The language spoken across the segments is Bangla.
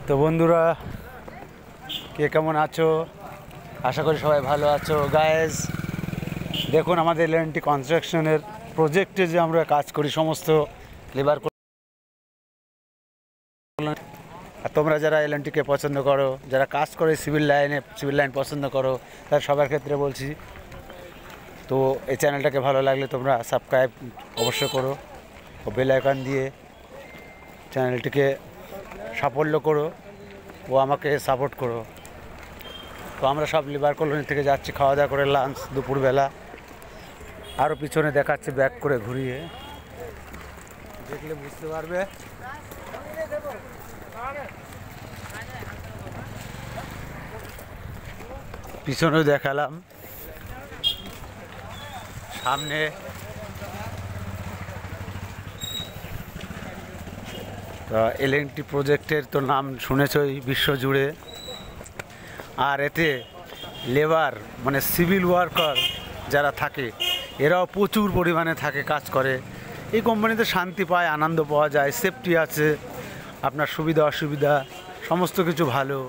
তো বন্ধুরা, কে কেমন আছো? আশা করি সবাই ভালো আছো। গায়েস, দেখুন আমাদের এল&টি কনস্ট্রাকশনের প্রজেক্টে যে আমরা কাজ করি, সমস্ত লেবার, আর তোমরা যারা এল&টিকে পছন্দ করো, যারা কাজ করে সিভিল লাইন পছন্দ করো, তার সবার ক্ষেত্রে বলছি। তো এই চ্যানেলটাকে ভালো লাগলে তোমরা সাবস্ক্রাইব অবশ্যই করো ও বেল আইকন দিয়ে চ্যানেলটিকে সাফল্য করো ও আমাকে সাপোর্ট করো। তো আমরা সব লিভার কলোনি থেকে যাচ্ছি খাওয়া দাওয়া করে, লাঞ্চ দুপুরবেলা। আরও পিছনে দেখাচ্ছে ব্যাক করে ঘুরিয়ে, দেখলে বুঝতে পারবে। পিছনেও দেখালাম, সামনে এল&টি প্রজেক্টের তো নাম শুনেছই বিশ্বজুড়ে। আর এতে লেবার মানে সিভিল ওয়ার্কার যারা থাকে, এরাও প্রচুর পরিমাণে থাকে, কাজ করে। এই কোম্পানিতে শান্তি পায়, আনন্দ পাওয়া যায়, সেফটি আছে, আপনার সুবিধা অসুবিধা সমস্ত কিছু ভালো।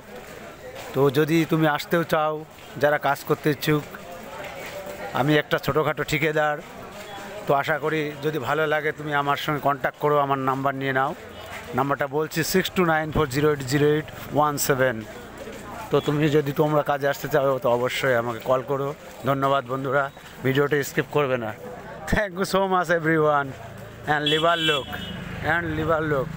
তো যদি তুমি আসতেও চাও, যারা কাজ করতে ইচ্ছুক, আমি একটা ছোটোখাটো ঠিকাদার। তো আশা করি যদি ভালো লাগে তুমি আমার সঙ্গে কন্ট্যাক্ট করো, আমার নাম্বার নিয়ে নাও। নাম্বারটা বলছি 6294080817। তো তুমি যদি তোমরা কাজে আসতে চাও তো অবশ্যই আমাকে কল করো। ধন্যবাদ বন্ধুরা, ভিডিওটা স্কিপ করবে না। Thank you so much everyone, and liver look.